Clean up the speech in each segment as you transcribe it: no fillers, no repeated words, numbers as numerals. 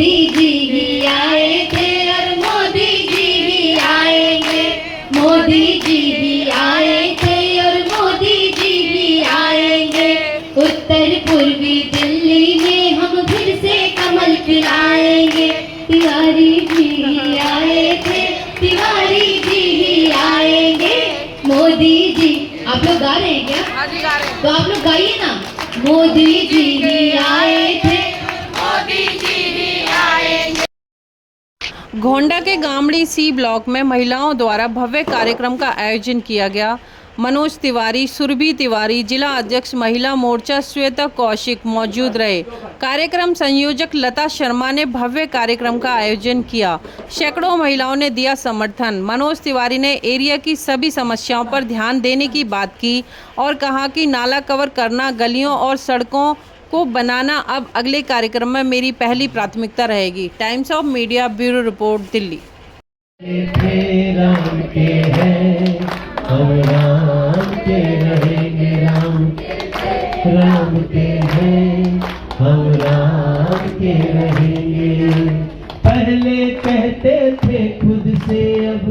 मोदी जी भी आए थे और मोदी जी भी आएंगे, मोदी जी भी आए थे और मोदी जी भी आएंगे। उत्तर पूर्वी दिल्ली में हम फिर से कमल खिलाएंगे। तिवारी जी आए थे, तिवारी जी ही आएंगे, मोदी जी। आप लोग गा रहे हैं क्या? हाँ जी, गा रहे हैं। तो आप लोग गाइए ना, मोदी जी भी आए थे, मोदी जी भी आएंगे। गोंडा के गामड़ी सी ब्लॉक में महिलाओं द्वारा भव्य कार्यक्रम का आयोजन किया गया। मनोज तिवारी, सुरभि तिवारी, जिला अध्यक्ष महिला मोर्चा श्वेता कौशिक मौजूद रहे। कार्यक्रम संयोजक लता शर्मा ने भव्य कार्यक्रम का आयोजन किया। सैकड़ों महिलाओं ने दिया समर्थन। मनोज तिवारी ने एरिया की सभी समस्याओं पर ध्यान देने की बात की और कहा कि नाला कवर करना, गलियों और सड़कों को बनाना अब अगले कार्यक्रम में मेरी पहली प्राथमिकता रहेगी। Times of media bureau report, Delhi. Ram के हैं, हम राम के रहेंगे, राम के हैं, हम राम के रहेंगे। पहले कहते थे खुद से, अब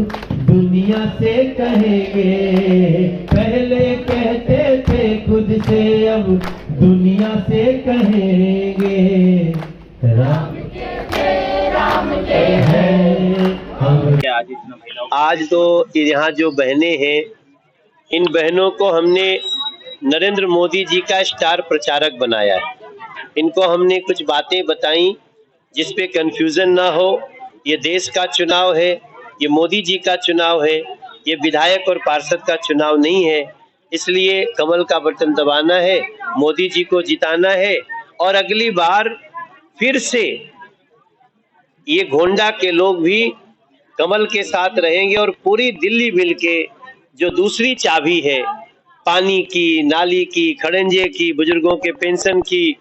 दुनिया से कहेंगे। पहले कहते थे खुद से, अब दुनिया से कहेंगे। राम के हैं, हम। आज तो यहाँ जो बहनें हैं, इन बहनों को हमने नरेंद्र मोदी जी का स्टार प्रचारक बनाया है। इनको हमने कुछ बातें बताई जिस पे कंफ्यूजन ना हो। ये देश का चुनाव है, ये मोदी जी का चुनाव है, ये विधायक और पार्षद का चुनाव नहीं है। इसलिए कमल का बटन दबाना है, मोदी जी को जिताना है और अगली बार फिर से ये गोंडा के लोग भी कमल के साथ रहेंगे और पूरी दिल्ली मिलके जो दूसरी चाबी है, पानी की, नाली की, खड़ंजे की, बुजुर्गों के पेंशन की,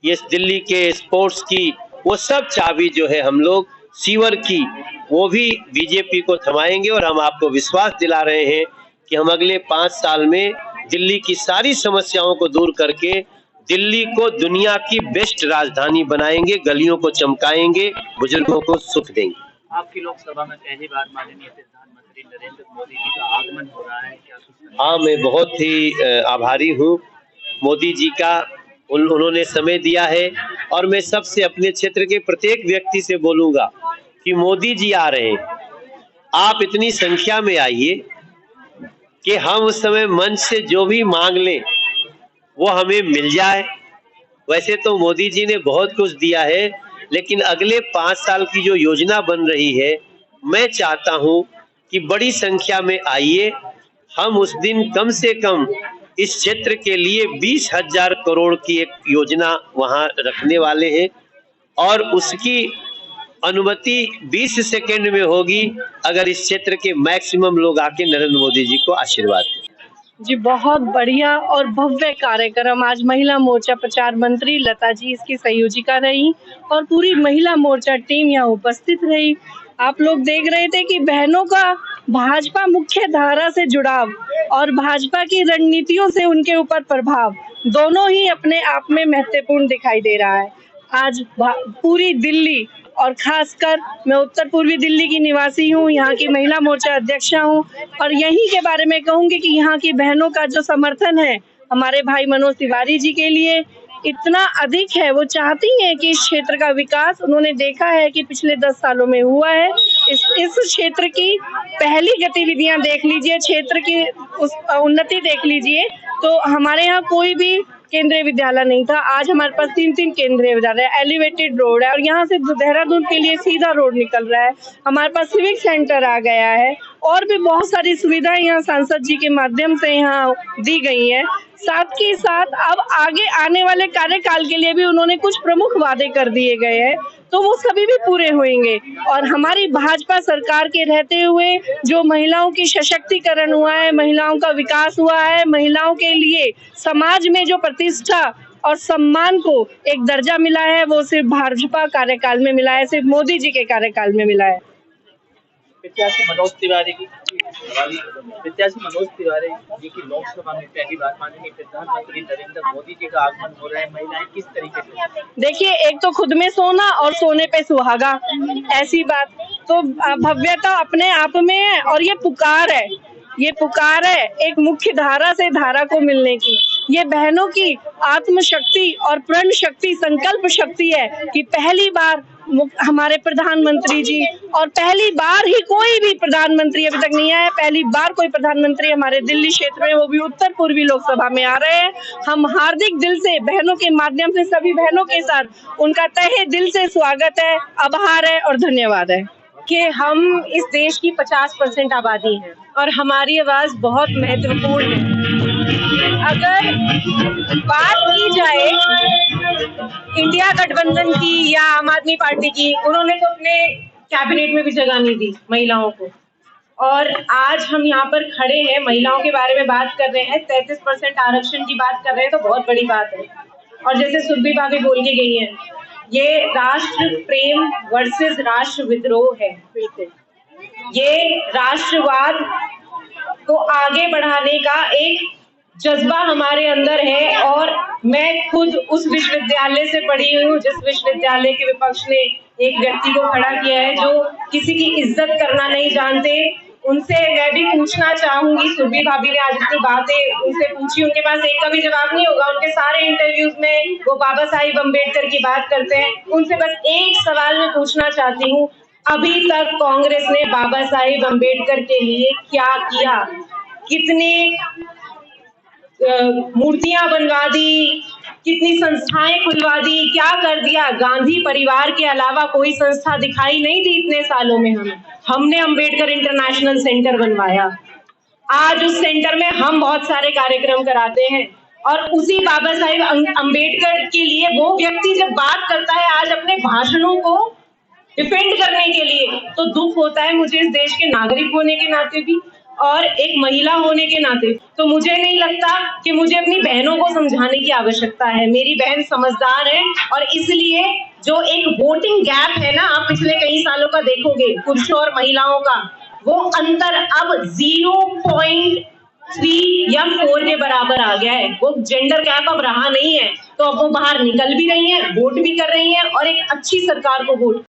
ये दिल्ली के स्पोर्ट्स की, वो सब चाबी जो है हम लोग सीवर की, वो भी बीजेपी को थमाएंगे। और हम आपको विश्वास दिला रहे हैं कि हम अगले 5 साल में दिल्ली की सारी समस्याओं को दूर करके दिल्ली को दुनिया की बेस्ट राजधानी बनाएंगे, गलियों को चमकाएंगे, बुजुर्गों को सुख देंगे। आपकी लोकसभा में पहली बार माननीय प्रधानमंत्री नरेंद्र मोदी जी का आगमन हो रहा है, क्या कुछ? हाँ, मैं बहुत ही आभारी हूँ मोदी जी का। उन्होंने समय दिया है और मैं सबसे अपने क्षेत्र के प्रत्येक व्यक्ति से बोलूँगा कि मोदी जी आ रहे हैं, आप इतनी संख्या में आइए कि हम उस समय मंच से जो भी मांग लें वो हमें मिल जाए। वैसे तो मोदी जी ने बहुत कुछ दिया है, लेकिन अगले 5 साल की जो योजना बन रही है, मैं चाहता हूं कि बड़ी संख्या में आइए। हम उस दिन कम से कम इस क्षेत्र के लिए 20,000 करोड़ की एक योजना वहां रखने वाले हैं और उसकी अनुमति 20 सेकेंड में होगी अगर इस क्षेत्र के मैक्सिमम लोग आके नरेंद्र मोदी जी को आशीर्वाद दें। जी, बहुत बढ़िया और भव्य कार्यक्रम। आज महिला मोर्चा प्रचार मंत्री लता जी इसकी संयोजिका रही और पूरी महिला मोर्चा टीम यहाँ उपस्थित रही। आप लोग देख रहे थे कि बहनों का भाजपा मुख्य धारा से जुड़ाव और भाजपा की रणनीतियों से उनके ऊपर प्रभाव दोनों ही अपने आप में महत्वपूर्ण दिखाई दे रहा है। आज पूरी दिल्ली और खासकर मैं उत्तर पूर्वी दिल्ली की निवासी हूँ, यहाँ की महिला मोर्चा अध्यक्षा हूँ और यहीं के बारे में कहूँगी कि यहाँ की बहनों का जो समर्थन है हमारे भाई मनोज तिवारी जी के लिए इतना अधिक है। वो चाहती हैं कि इस क्षेत्र का विकास, उन्होंने देखा है कि पिछले 10 सालों में हुआ है। इस क्षेत्र की पहली गतिविधियां देख लीजिए, क्षेत्र की उन्नति देख लीजिए। तो हमारे यहाँ कोई भी केंद्रीय विद्यालय नहीं था, आज हमारे पास 3 केंद्रीय विद्यालय, एलिवेटेड रोड है और यहाँ से देहरादून के लिए सीधा रोड निकल रहा है। हमारे पास सिविक सेंटर आ गया है और भी बहुत सारी सुविधाएं यहाँ सांसद जी के माध्यम से यहाँ दी गई है। साथ ही साथ अब आगे आने वाले कार्यकाल के लिए भी उन्होंने कुछ प्रमुख वादे कर दिए गए हैं, तो वो सभी भी पूरे होंगे। और हमारी भाजपा सरकार के रहते हुए जो महिलाओं की सशक्तिकरण हुआ है, महिलाओं का विकास हुआ है, महिलाओं के लिए समाज में जो प्रतिष्ठा और सम्मान को एक दर्जा मिला है, वो सिर्फ भाजपा कार्यकाल में मिला है, सिर्फ मोदी जी के कार्यकाल में मिला है। प्रत्याशी मनोज तिवारी जी की लोकसभा में पहली बार माननीय प्रधानमंत्री नरेंद्र मोदी जी का आगमन हो रहा है, महिलाएं किस तरीके से? देखिए, एक तो खुद में सोना और सोने पे सुहागा, ऐसी बात। तो भव्यता अपने आप में है और ये पुकार है एक मुख्य धारा से धारा को मिलने की। ये बहनों की आत्मशक्ति और प्रण शक्ति, संकल्प शक्ति है कि पहली बार हमारे प्रधानमंत्री जी, और पहली बार ही कोई भी प्रधानमंत्री अभी तक नहीं आया, पहली बार कोई प्रधानमंत्री हमारे दिल्ली क्षेत्र में, वो भी उत्तर पूर्वी लोकसभा में आ रहे हैं। हम हार्दिक दिल से बहनों के माध्यम से सभी बहनों के साथ उनका तहे दिल से स्वागत है, आभार है और धन्यवाद है। कि हम इस देश की 50% आबादी है और हमारी आवाज बहुत महत्वपूर्ण है। अगर बात की जाए इंडिया गठबंधन की या आम आदमी पार्टी की, उन्होंने तो अपने कैबिनेट में भी जगह नहीं दी महिलाओं को, और आज हम यहाँ पर खड़े हैं महिलाओं के बारे में बात कर रहे हैं, 33% आरक्षण की बात कर रहे हैं, तो बहुत बड़ी बात है। और जैसे सुरभि भाभी बोल के गई है, ये राष्ट्र प्रेम वर्सेस राष्ट्र विद्रोह है। ये राष्ट्रवाद को आगे बढ़ाने का एक जज्बा हमारे अंदर है, और मैं खुद उस विश्वविद्यालय से पढ़ी हुई हूँ जिस विश्वविद्यालय के विपक्ष ने एक व्यक्ति को खड़ा किया है जो किसी की इज्जत करना नहीं जानते। उनसे मैं भी पूछना चाहूंगी, सुरभि भाभी ने आज इतनी बातें उनसे पूछी, उनके पास एक का भी जवाब नहीं होगा। उनके सारे इंटरव्यूज में वो बाबा साहिब अम्बेडकर की बात करते हैं। उनसे बस एक सवाल मैं पूछना चाहती हूँ, अभी तक कांग्रेस ने बाबा साहिब अम्बेडकर के लिए क्या किया? कितनी मूर्तियां बनवा दी, कितनी संस्थाएं खुलवा दी, क्या कर दिया? गांधी परिवार के अलावा कोई संस्था दिखाई नहीं दी इतने सालों में। हमने अम्बेडकर इंटरनेशनल सेंटर बनवाया। आज उस सेंटर में हम बहुत सारे कार्यक्रम कराते हैं, और उसी बाबा साहिब अम्बेडकर के लिए वो व्यक्ति जब बात करता है आज अपने भाषणों को डिफेंड करने के लिए, तो दुख होता है मुझे इस देश के नागरिक होने के नाते भी और एक महिला होने के नाते। तो मुझे नहीं लगता कि मुझे अपनी बहनों को समझाने की आवश्यकता है। मेरी बहन समझदार है, और इसलिए जो एक वोटिंग गैप है ना, आप पिछले कई सालों का देखोगे पुरुषों और महिलाओं का, वो अंतर अब 0.3 या 4 के बराबर आ गया है। वो जेंडर गैप अब रहा नहीं है, तो अब वो बाहर निकल भी रही है, वोट भी कर रही है और एक अच्छी सरकार को वोट